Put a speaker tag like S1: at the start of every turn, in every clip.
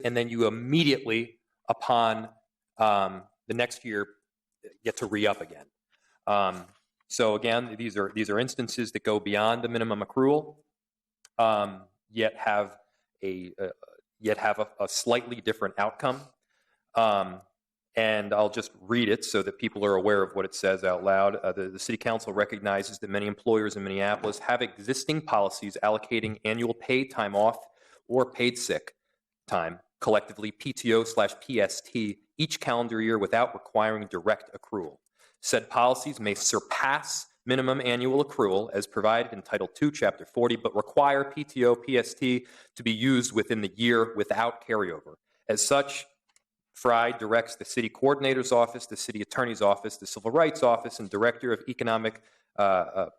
S1: and then you immediately, upon the next year, get to re-up again. So again, these are instances that go beyond the minimum accrual, yet have a slightly different outcome. And I'll just read it so that people are aware of what it says out loud. The City Council recognizes that many employers in Minneapolis have existing policies allocating annual paid time off or paid sick time, collectively PTO/PST, each calendar year without requiring direct accrual. Said policies may surpass minimum annual accrual as provided in Title II, Chapter 40, but require PTO/PST to be used within the year without carryover. As such, Frey directs the City Coordinator's Office, the City Attorney's Office, the Civil Rights Office, and Director of Economic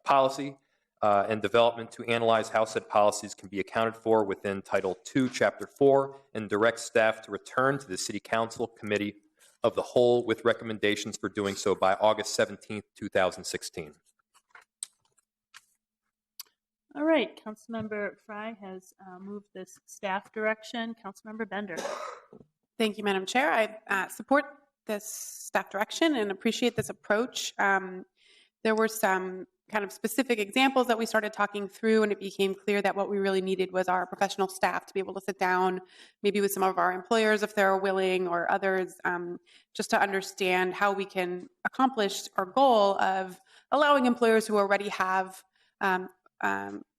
S1: Policy and Development to analyze how said policies can be accounted for within Title II, Chapter 4, and directs staff to return to the City Council Committee of the Whole with recommendations for doing so by August 17th, 2016.
S2: All right, Councilmember Frey has moved this staff direction. Councilmember Bender.
S3: Thank you, Madam Chair. I support this staff direction and appreciate this approach. There were some kind of specific examples that we started talking through, and it became clear that what we really needed was our professional staff to be able to sit down, maybe with some of our employers if they're willing, or others, just to understand how we can accomplish our goal of allowing employers who already have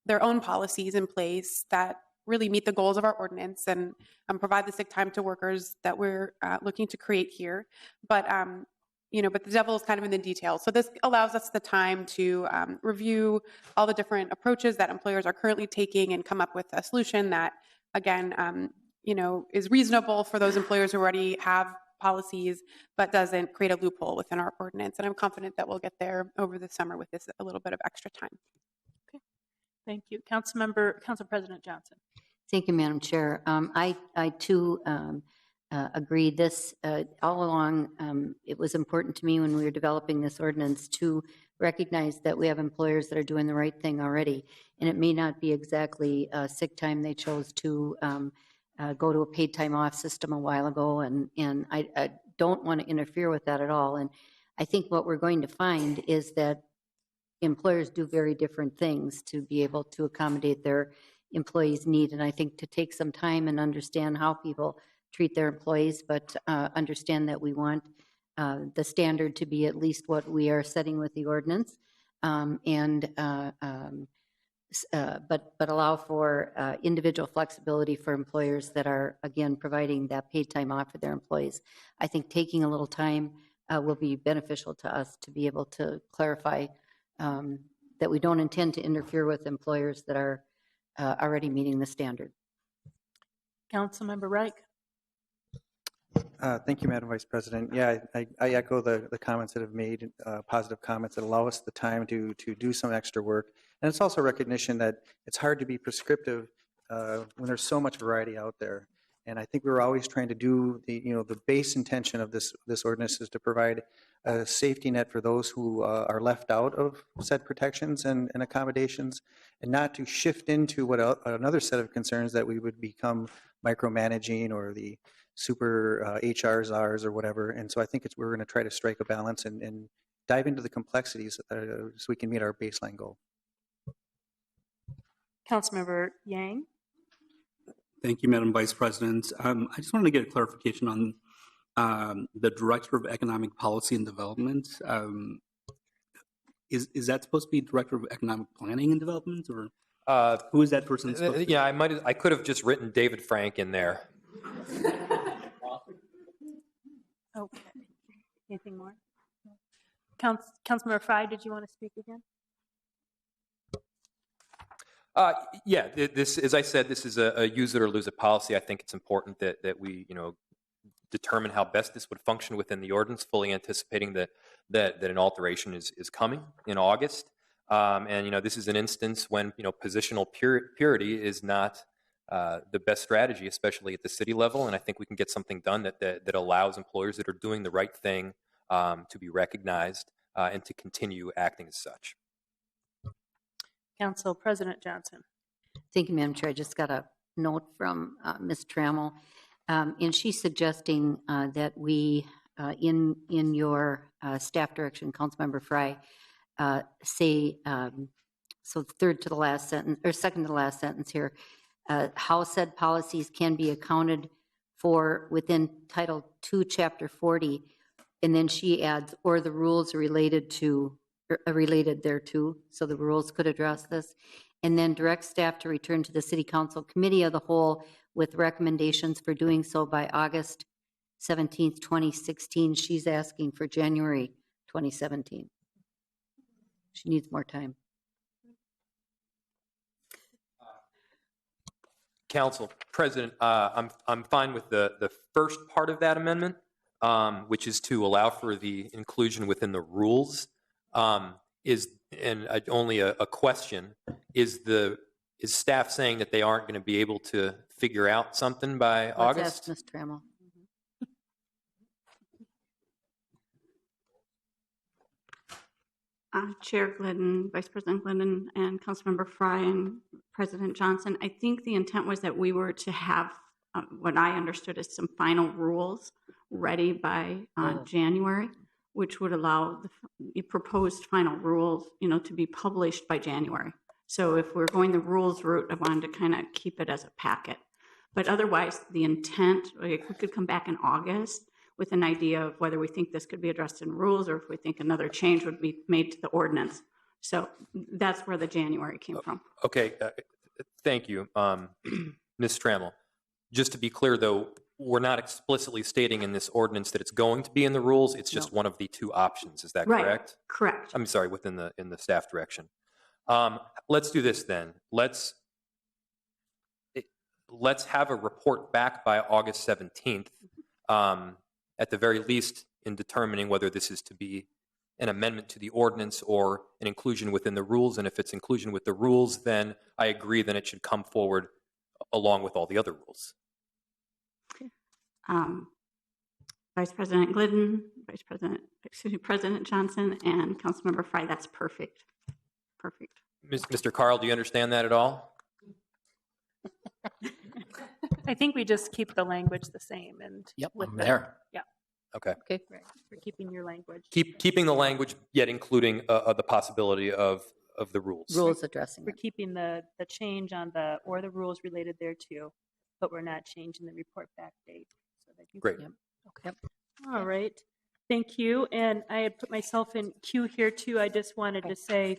S3: their own policies in place that really meet the goals of our ordinance and provide the sick time to workers that we're looking to create here. But but the devil is kind of in the details. So this allows us the time to review all the different approaches that employers are currently taking and come up with a solution that, again, is reasonable for those employers who already have policies, but doesn't create a loophole within our ordinance. And I'm confident that we'll get there over the summer with this a little bit of extra time.
S2: Okay, thank you. Council President Johnson.
S4: Thank you, Madam Chair. I too agree. This all along, it was important to me when we were developing this ordinance to recognize that we have employers that are doing the right thing already, and it may not be exactly sick time. They chose to go to a paid time off system a while ago, and I don't want to interfere with that at all. And I think what we're going to find is that employers do very different things to be able to accommodate their employees' need, and I think to take some time and understand how people treat their employees, but understand that we want the standard to be at least what we are setting with the ordinance, but allow for individual flexibility for employers that are, again, providing that paid time off for their employees. I think taking a little time will be beneficial to us to be able to clarify that we don't intend to interfere with employers that are already meeting the standard.
S2: Councilmember Reich.
S5: Thank you, Madam Vice President. Yeah, I echo the comments that have made, positive comments that allow us the time to do some extra work. And it's also recognition that it's hard to be prescriptive when there's so much variety out there. And I think we were always trying to do the base intention of this ordinance is to provide a safety net for those who are left out of said protections and accommodations, and not to shift into what another set of concerns that we would become micromanaging or the super HRs or whatever. And so I think we're going to try to strike a balance and dive into the complexities so we can meet our baseline goal.
S2: Councilmember Yang.
S6: Thank you, Madam Vice President. I just wanted to get a clarification on the Director of Economic Policy and Development. Is that supposed to be Director of Economic Planning and Development, or who is that person supposed to be?
S1: Yeah, I could have just written David Frank in there.
S2: Okay. Anything more? Councilmember Frey, did you want to speak again?
S1: Yeah, this, as I said, this is a use it or lose it policy. I think it's important that we, determine how best this would function within the ordinance, fully anticipating that an alteration is coming in August. And this is an instance when positional purity is not the best strategy, especially at the city level. And I think we can get something done that allows employers that are doing the right thing to be recognized and to continue acting as such.
S2: Council President Johnson.
S4: Thank you, Madam Chair. I just got a note from Ms. Trammell. And she's suggesting that we, in your staff direction, Councilmember Frey, say, so third to the last sentence, or second to the last sentence here, how said policies can be accounted for within Title II, Chapter 40, and then she adds, or the rules related to, related thereto, so the rules could address this, and then direct staff to return to the City Council Committee of the Whole with recommendations for doing so by August 17th, 2016. She's asking for January 2017. She needs more time.
S1: Council President, I'm fine with the first part of that amendment, which is to allow for the inclusion within the rules. Only a question, is staff saying that they aren't going to be able to figure out something by August?
S4: Let's ask Ms. Trammell.
S7: Chair Glidden, Vice President Glidden, and Councilmember Frey and President Johnson, I think the intent was that we were to have what I understood as some final rules ready by January, which would allow the proposed final rules, to be published by January. So if we're going the rules route, I wanted to kind of keep it as a packet. But otherwise, the intent, like, we could come back in August with an idea of whether we think this could be addressed in rules or if we think another change would be made to the ordinance. So that's where the January came from.
S1: Okay, thank you, Ms. Trammell. Just to be clear, though, we're not explicitly stating in this ordinance that it's going to be in the rules. It's just one of the two options. Is that correct?
S7: Correct.
S1: I'm sorry, in the staff direction. Let's do this then. Let's have a report back by August 17th. At the very least, in determining whether this is to be an amendment to the ordinance or an inclusion within the rules. And if it's inclusion with the rules, then I agree, then it should come forward along with all the other rules.
S7: Vice President Glidden, President Johnson, and Councilmember Frey, that's perfect. Perfect.
S1: Mr. Carl, do you understand that at all?
S2: I think we just keep the language the same and.
S8: Yep,
S2: with
S8: I'm
S2: the-
S8: there.
S2: Yeah.
S1: Okay.
S4: Okay.
S2: Right. We're keeping your language.
S1: Keeping the language, yet including the possibility of the rules.
S4: Rules addressing
S2: We're
S4: it.
S2: keeping the change on the rules related thereto, but we're not changing the report back date. So that you
S1: Great.
S2: can-
S4: Yep.
S2: All right. Thank you. And I had put myself in queue here too. I just wanted to say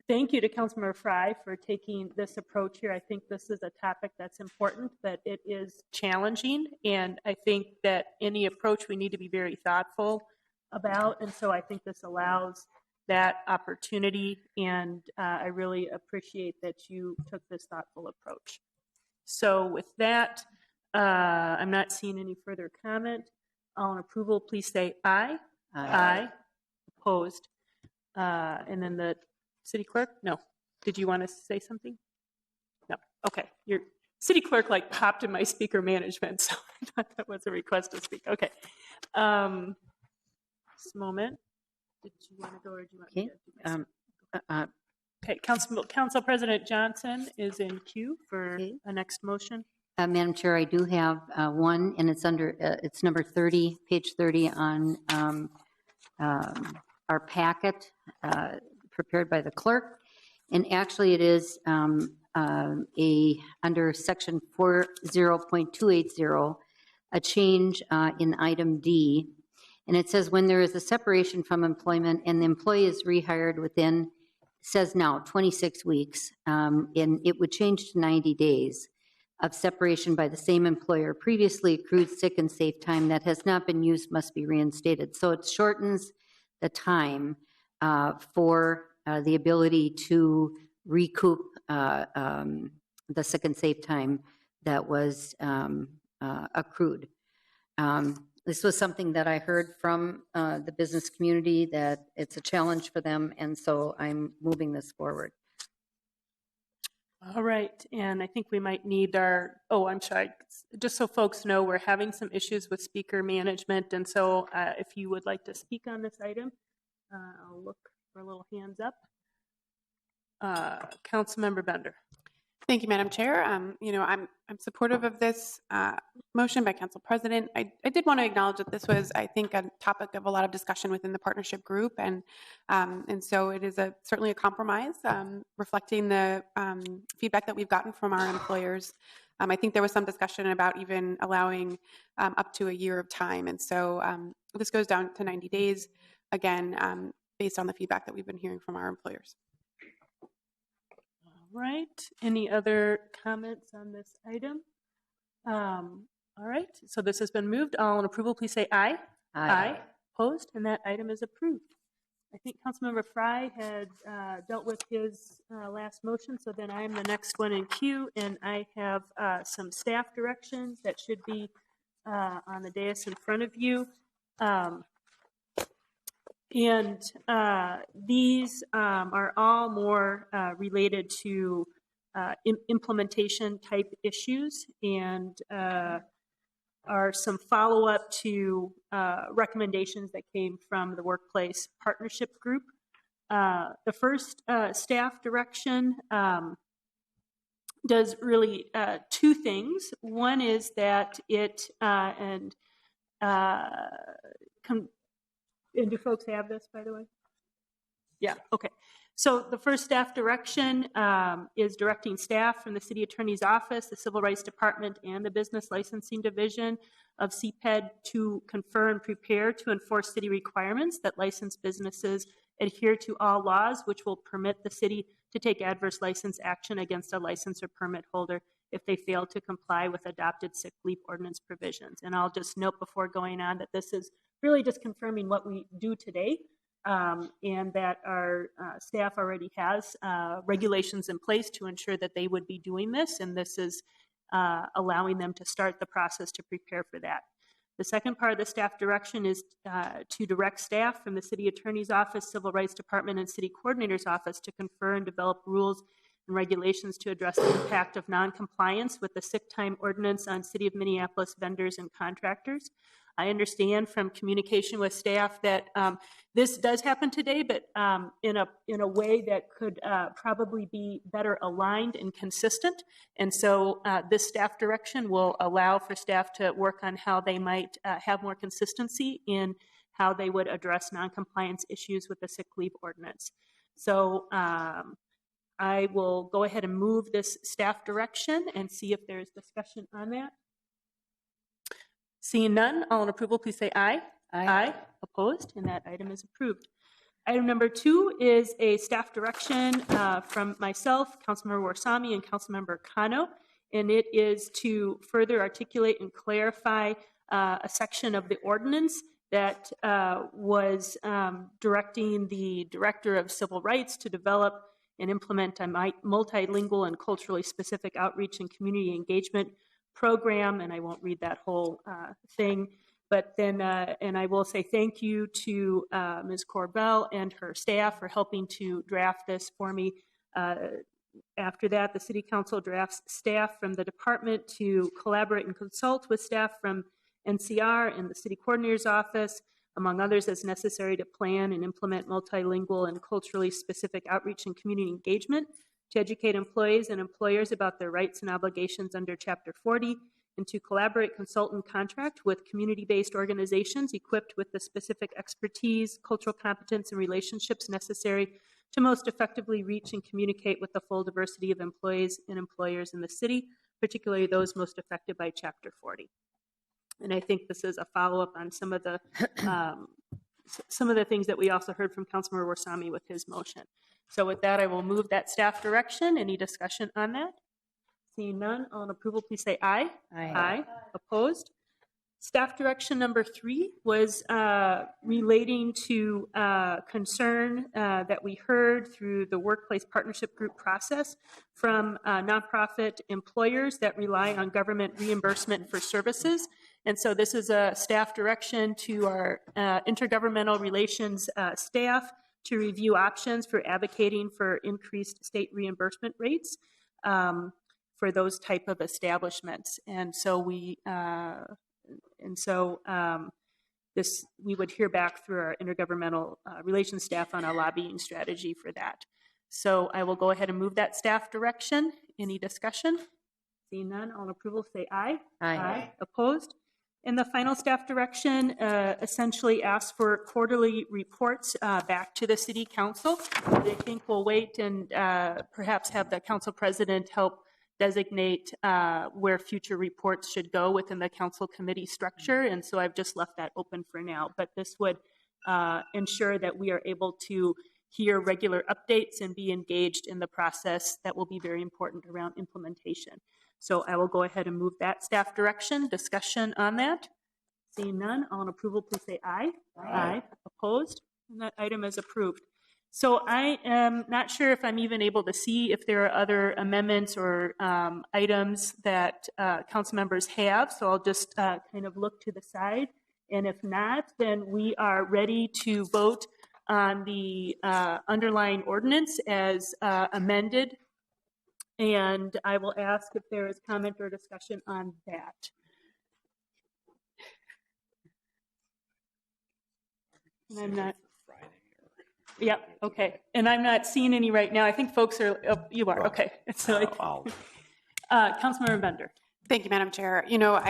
S2: thank you to Councilmember Frey for taking this approach here. I think this is a topic that's important, that it is challenging. And I think that any approach we need to be very thoughtful about. And so I think this allows that opportunity. And I really appreciate that you took this thoughtful approach. So with that, I'm not seeing any further comment. All in approval, please say aye. Aye. Opposed. And then the city clerk? No. Did you want to say something? No. Okay. Your city clerk popped in my speaker management, so I thought that was a request to speak. Okay. Just a moment. Did you want to go or do you want me to do this? Okay. Council President Johnson is in queue for a next motion.
S4: Madam Chair, I do have one, and it's under, it's number 30, page 30 on our packet prepared by the clerk. And actually it is under section 40.280, a change in item D. And it says when there is a separation from employment and the employee is rehired within, says now 26 weeks, and it would change to 90 days of separation by the same employer. Previously accrued sick and safe time that has not been used must be reinstated. So it shortens the time for the ability to recoup the sick and safe time that was accrued. This was something that I heard from the business community, that it's a challenge for them, and so I'm moving this forward.
S2: All right, and I think we might need our, I'm sorry, just so folks know, we're having some issues with speaker management, and so if you would like to speak on this item, I'll look for a little hands up. Councilmember Bender.
S3: Thank you, Madam Chair. I'm supportive of this motion by Council President. I did want to acknowledge that this was, I think, a topic of a lot of discussion within the partnership group, and so it is certainly a compromise reflecting the feedback that we've gotten from our employers. I think there was some discussion about even allowing up to a year of time, and so this goes down to 90 days, again, based on the feedback that we've been hearing from our employers.
S2: All right. Any other comments on this item? All right. So this has been moved. All in approval, please say aye.
S4: Aye.
S2: Opposed? And that item is approved. I think Councilmember Frey had dealt with his last motion, so then I am the next one in queue, and I have some staff directions that should be on the dais in front of you. These are all more related to implementation type issues and are some follow-up to recommendations that came from the Workplace Partnership Group. The first staff direction does really two things. One is that it and do folks have this, by the way? Yeah, okay. So the first staff direction is directing staff from the City Attorney's Office, the Civil Rights Department, and the Business Licensing Division of CPED to confer and prepare to enforce city requirements that licensed businesses adhere to all laws which will permit the city to take adverse license action against a license or permit holder if they fail to comply with adopted sick leave ordinance provisions. And I'll just note before going on that this is really just confirming what we do today, and that our staff already has regulations in place to ensure that they would be doing this, and this is allowing them to start the process to prepare for that. The second part of the staff direction is to direct staff from the City Attorney's Office, Civil Rights Department, and City Coordinator's Office to confer and develop rules and regulations to address the impact of noncompliance with the sick time ordinance on City of Minneapolis vendors and contractors. I understand from communication with staff that this does happen today, but in a way that could probably be better aligned and consistent. And so this staff direction will allow for staff to work on how they might have more consistency in how they would address noncompliance issues with the sick leave ordinance. So I will go ahead and move this staff direction and see if there's discussion on that. Seeing none, all in approval, please say aye. Aye. Opposed? And that item is approved. Item number 2 is a staff direction from myself, Councilmember Warsame, and Councilmember Kano, and it is to further articulate and clarify a section of the ordinance that was directing the Director of Civil Rights to develop and implement a multilingual and culturally specific outreach and community engagement program, and I won't read that whole thing, but then, and I will say thank you to Ms. Corbell and her staff for helping to draft this for me. After that, the City Council drafts staff from the department to collaborate and consult with staff from NCR and the City Coordinator's Office, among others, as necessary to plan and implement multilingual and culturally specific outreach and community engagement, to educate employees and employers about their rights and obligations under Chapter 40, and to collaborate, consult, and contract with community-based organizations equipped with the specific expertise, cultural competence, and relationships necessary to most effectively reach and communicate with the full diversity of employees and employers in the city, particularly those most affected by Chapter 40. And I think this is a follow-up on some of the things that we also heard from Councilmember Warsame with his motion. So with that, I will move that staff direction. Any discussion on that? Seeing none, all in approval, please say aye. Aye. Opposed? Staff direction number 3 was relating to concern that we heard through the Workplace Partnership Group process from nonprofit employers that rely on government reimbursement for services. And so this is a staff direction to our intergovernmental relations staff to review options for advocating for increased state reimbursement rates for those type of establishments. And so we would hear back through our intergovernmental relations staff on a lobbying strategy for that. So I will go ahead and move that staff direction. Any discussion? Seeing none, all in approval say aye.
S4: Aye.
S2: Opposed? And the final staff direction essentially asks for quarterly reports back to the city council. I think we'll wait and perhaps have the council president help designate where future reports should go within the council committee structure. And so I've just left that open for now. But this would ensure that we are able to hear regular updates and be engaged in the process that will be very important around implementation. So I will go ahead and move that staff direction. Discussion on that? Seeing none, all in approval, please say aye. Aye. Opposed? And that item is approved. So I am not sure if I'm even able to see if there are other amendments or items that council members have. So I'll just kind of look to the side. And if not, then we are ready to vote on the underlying ordinance as amended. And I will ask if there is comment or discussion on that. And I'm not. Yep. Okay. And I'm not seeing any right now. I think folks are. Oh, you are. Okay. So, Councilmember Bender.
S3: Thank you, Madam Chair. You know,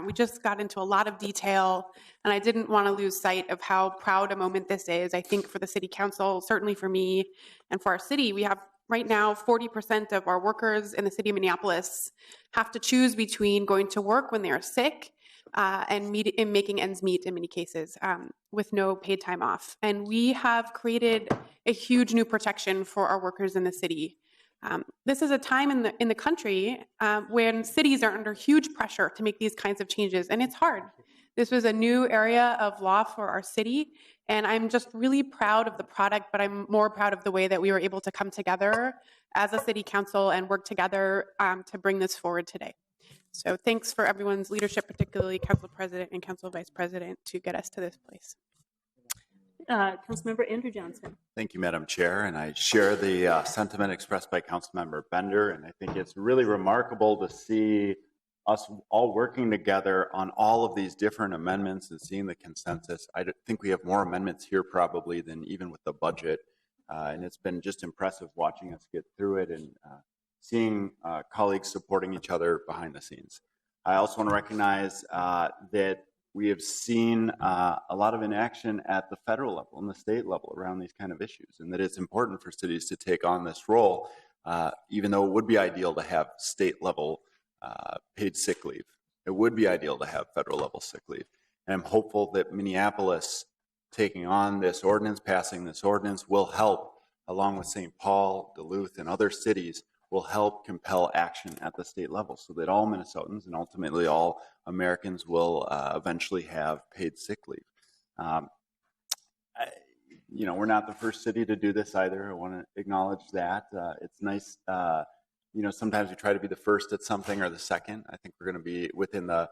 S3: we just got into a lot of detail, and I didn't want to lose sight of how proud a moment this is. I think for the City Council, certainly for me, and for our city, we have right now 40% of our workers in the city of Minneapolis have to choose between going to work when they are sick and making ends meet in many cases with no paid time off. And we have created a huge new protection for our workers in the city. This is a time in the country when cities are under huge pressure to make these kinds of changes, and it's hard. This was a new area of law for our city, and I'm just really proud of the product, but I'm more proud of the way that we were able to come together as a city council and work together to bring this forward today. So thanks for everyone's leadership, particularly Council President and Council Vice President, to get us to this place.
S2: Councilmember Andrew Johnson.
S8: Thank you, Madam Chair, and I share the sentiment expressed by Councilmember Bender, and I think it's really remarkable to see us all working together on all of these different amendments and seeing the consensus. I think we have more amendments here probably than even with the budget, and it's been just impressive watching us get through it and seeing colleagues supporting each other behind the scenes. I also want to recognize that we have seen a lot of inaction at the federal level and the state level around these kind of issues, and that it's important for cities to take on this role, even though it would be ideal to have state level paid sick leave. It would be ideal to have federal level sick leave. And I'm hopeful that Minneapolis taking on this ordinance, passing this ordinance, will help, along with St. Paul, Duluth, and other cities, will help compel action at the state level so that all Minnesotans and ultimately all Americans will eventually have paid sick leave. You know, we're not the first city to do this either. I want to acknowledge that. It's nice, you know, sometimes we try to be the first at something or the second. I think we're going to be within the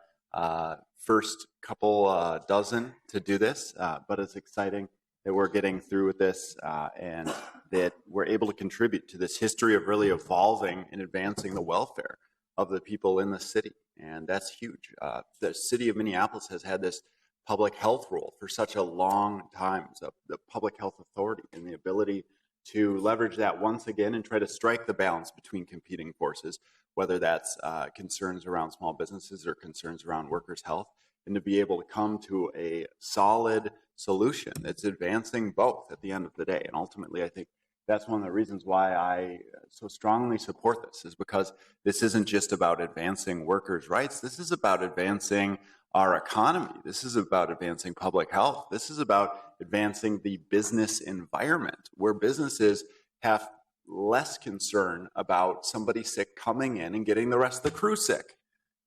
S8: first couple dozen to do this, but it's exciting that we're getting through with this and that we're able to contribute to this history of really evolving and advancing the welfare of the people in the city. And that's huge. The city of Minneapolis has had this public health role for such a long time. So the public health authority and the ability to leverage that once again and try to strike the balance between competing forces, whether that's concerns around small businesses or concerns around workers' health, and to be able to come to a solid solution that's advancing both at the end of the day. And ultimately, I think that's one of the reasons why I so strongly support this, is because this isn't just about advancing workers' rights. This is about advancing our economy. This is about advancing public health. This is about advancing the business environment, where businesses have less concern about somebody sick coming in and getting the rest of the crew sick,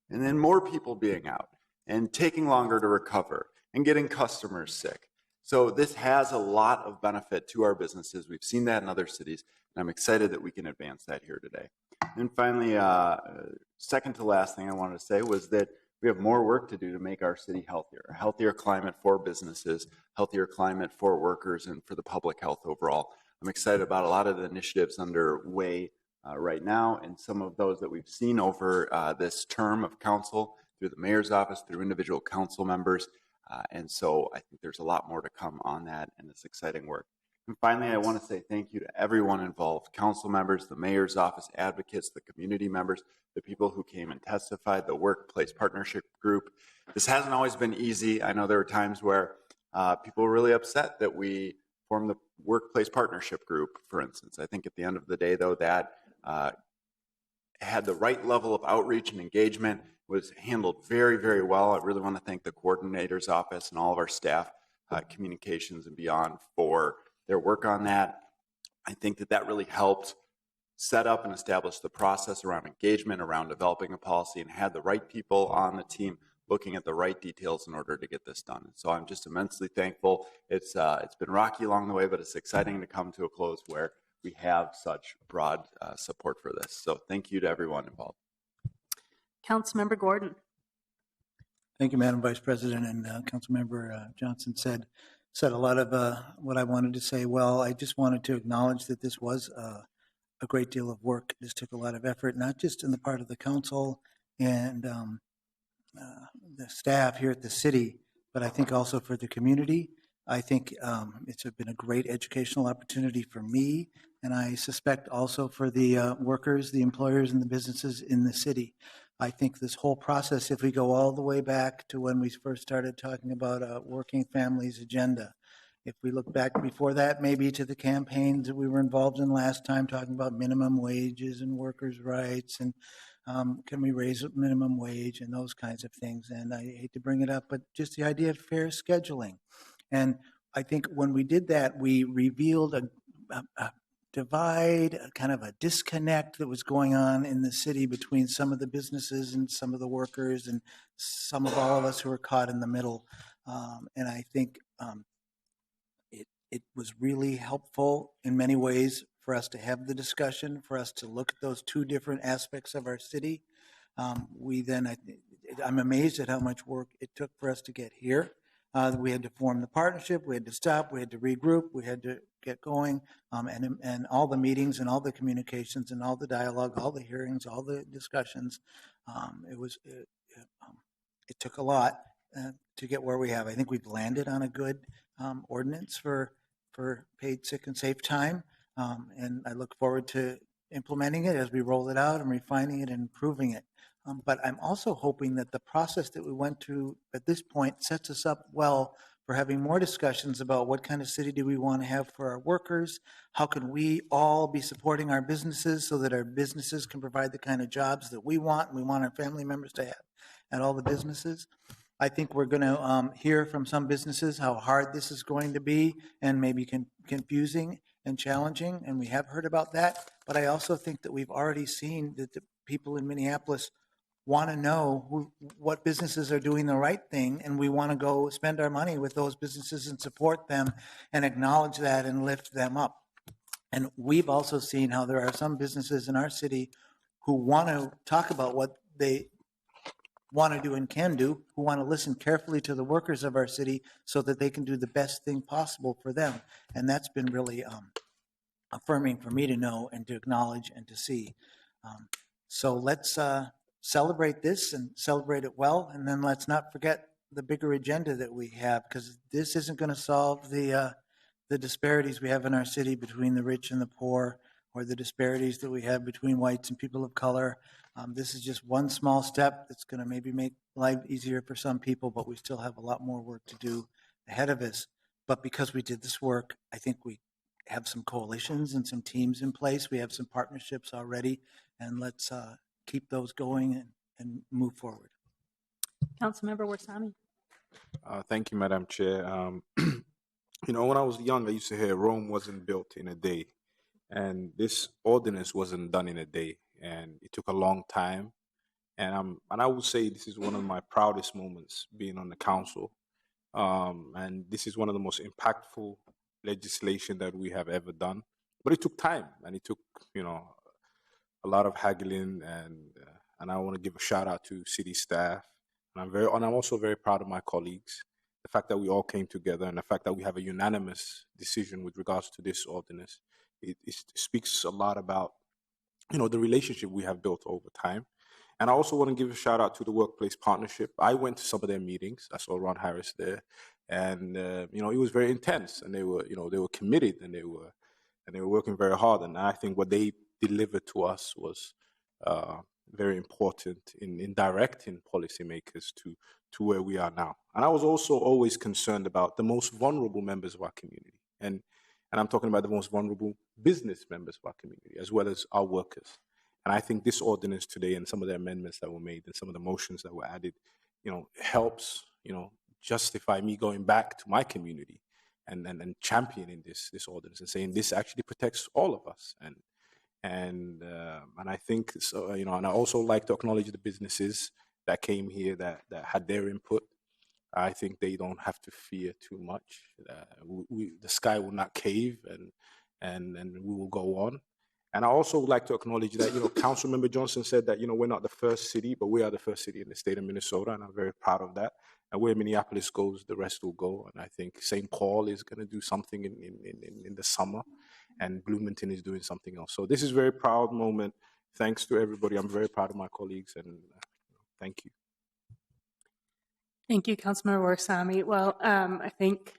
S8: and then more people being out and taking longer to recover and getting customers sick. So this has a lot of benefit to our businesses. We've seen that in other cities, and I'm excited that we can advance that here today. And finally, second to last thing I wanted to say was that we have more work to do to make our city healthier, a healthier climate for businesses, healthier climate for workers, and for the public health overall. I'm excited about a lot of the initiatives underway right now, and some of those that we've seen over this term of council through the mayor's office, through individual council members. And so I think there's a lot more to come on that, and it's exciting work. And finally, I want to say thank you to everyone involved, council members, the mayor's office, advocates, the community members, the people who came and testified, the workplace partnership group. This hasn't always been easy. I know there were times where people were really upset that we formed the workplace partnership group, for instance. I think at the end of the day, though, that had the right level of outreach and engagement, was handled very, very well. I really want to thank the coordinator's office and all of our staff, communications and beyond, for their work on that. I think that that really helped set up and establish the process around engagement, around developing a policy, and had the right people on the team looking at the right details in order to get this done. And so I'm just immensely thankful. It's been rocky along the way, but it's exciting to come to a close where we have such broad support for this. So thank you to everyone involved.
S2: Councilmember Gordon.
S9: Thank you, Madam Vice President. And Councilmember Johnson said a lot of what I wanted to say. Well, I just wanted to acknowledge that this was a great deal of work. This took a lot of effort, not just in the part of the council and the staff here at the city, but I think also for the community. I think it's been a great educational opportunity for me, and I suspect also for the workers, the employers, and the businesses in the city. I think this whole process, if we go all the way back to when we first started talking about a working families agenda, if we look back before that, maybe to the campaigns that we were involved in last time, talking about minimum wages and workers' rights, and can we raise minimum wage and those kinds of things. And I hate to bring it up, but just the idea of fair scheduling. And I think when we did that, we revealed a divide, a kind of a disconnect that was going on in the city between some of the businesses and some of the workers and some of all of us who were caught in the middle. And I think it was really helpful in many ways for us to have the discussion, for us to look at those two different aspects of our city. I'm amazed at how much work it took for us to get here. We had to form the partnership, we had to stop, we had to regroup, we had to get going, and all the meetings and all the communications and all the dialogue, all the hearings, all the discussions. It took a lot to get where we have. I think we've landed on a good ordinance for paid sick and safe time, and I look forward to implementing it as we roll it out and refining it and improving it. But I'm also hoping that the process that we went through at this point sets us up well for having more discussions about what kind of city do we want to have for our workers, how can we all be supporting our businesses so that our businesses can provide the kind of jobs that we want and we want our family members to have at all the businesses. I think we're going to hear from some businesses how hard this is going to be and maybe confusing and challenging, and we have heard about that. But I also think that we've already seen that the people in Minneapolis want to know what businesses are doing the right thing, and we want to go spend our money with those businesses and support them and acknowledge that and lift them up. And we've also seen how there are some businesses in our city who want to talk about what they want to do and can do, who want to listen carefully to the workers of our city so that they can do the best thing possible for them. And that's been really affirming for me to know and to acknowledge and to see. So let's celebrate this and celebrate it well. And then let's not forget the bigger agenda that we have, because this isn't going to solve the disparities we have in our city between the rich and the poor, or the disparities that we have between whites and people of color. This is just one small step that's going to maybe make life easier for some people, but we still have a lot more work to do ahead of us. But because we did this work, I think we have some coalitions and some teams in place. We have some partnerships already, and let's keep those going and move forward.
S2: Councilmember Warsame.
S10: Thank you, Madam Chair. When I was young, I used to hear Rome wasn't built in a day, and this ordinance wasn't done in a day, and it took a long time. And I would say this is one of my proudest moments being on the council, and this is one of the most impactful legislation that we have ever done. But it took time, and it took a lot of haggling, and I want to give a shout out to city staff, and I'm also very proud of my colleagues. The fact that we all came together, and the fact that we have a unanimous decision with regards to this ordinance, it speaks a lot about the relationship we have built over time. And I also want to give a shout out to the workplace partnership. I went to some of their meetings. I saw Ron Harris there, And it was very intense, and they were committed, and they were working very hard. And I think what they delivered to us was very important in directing policymakers to where we are now. And I was also always concerned about the most vulnerable members of our community, and I'm talking about the most vulnerable business members of our community, as well as our workers. And I think this ordinance today, and some of the amendments that were made, and some of the motions that were added, helps justify me going back to my community and championing this ordinance and saying this actually protects all of us. And I think so, and I also like to acknowledge the businesses that came here that had their input. I think they don't have to fear too much. The sky will not cave, and we will go on. And I also would like to acknowledge that, Councilmember Johnson said that, we're not the first city, but we are the first city in the state of Minnesota, and I'm very proud of that. And where Minneapolis goes, the rest will go. And I think St. Paul is going to do something in the summer, and Bloomington is doing something else. So this is a very proud moment. Thanks to everybody. I'm very proud of my colleagues, and thank you.
S2: Thank you, Councilmember Warsame. Well, I think,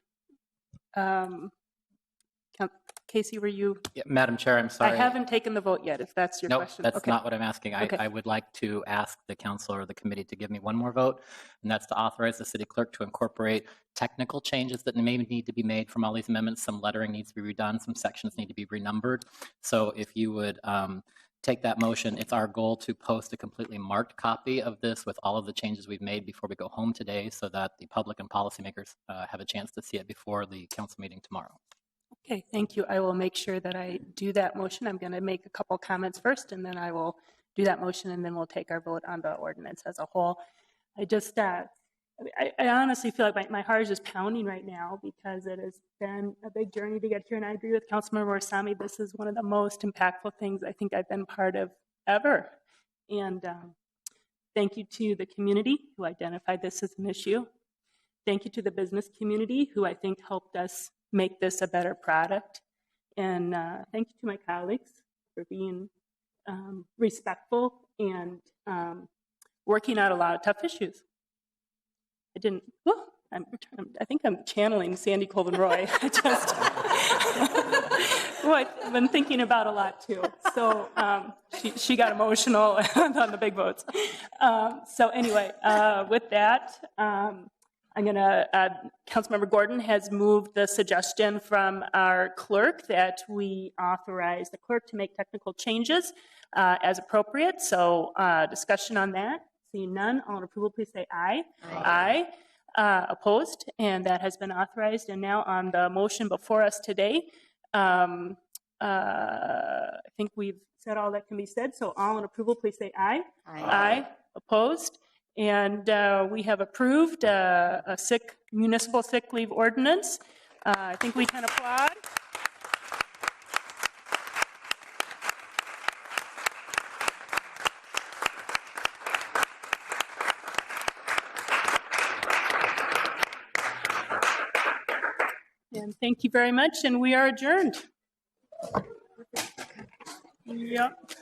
S2: Casey, were you?
S11: Yeah, Madam Chair, I'm sorry.
S2: I haven't taken the vote yet, if that's your
S11: No,
S2: question.
S11: that's
S2: Okay.
S11: not what I'm asking.
S2: Okay.
S11: I would like to ask the council or the committee to give me one more vote, and that's to authorize the city clerk to incorporate technical changes that may need to be made from all these amendments. Some lettering needs to be redone, some sections need to be renumbered. So if you would take that motion, it's our goal to post a completely marked copy of this with all of the changes we've made before we go home today, so that the public and policymakers have a chance to see it before the council meeting tomorrow.
S2: Okay, thank you. I will make sure that I do that motion. I'm going to make a couple comments first, and then I will do that motion, and then we'll take our vote on the ordinance as a whole. I just, I honestly feel like my heart is just pounding right now, because it has been a big journey to get here, and I agree with Councilmember Warsame. This is one of the most impactful things I think I've been part of ever. And thank you to the community who identified this as an issue. Thank you to the business community who I think helped us make this a better product. And thank you to my colleagues for being respectful and working out a lot of tough issues. I think I'm channeling Sandy Colvin Roy. I've been thinking about a lot too. So she got emotional on the big votes. So anyway, with that, I'm going to, Councilmember Gordon has moved the suggestion from our clerk that we authorize the clerk to make technical changes as appropriate. So discussion on that. Seeing none, all in approval, please say aye. Aye. Opposed, and that has been authorized. And now on the motion before us today, I think we've said all that can be said. So all in approval, please say aye. Aye. Aye. Opposed. And we have approved a municipal sick leave ordinance. I think we can applaud. And thank you very much, and we are adjourned. Yep.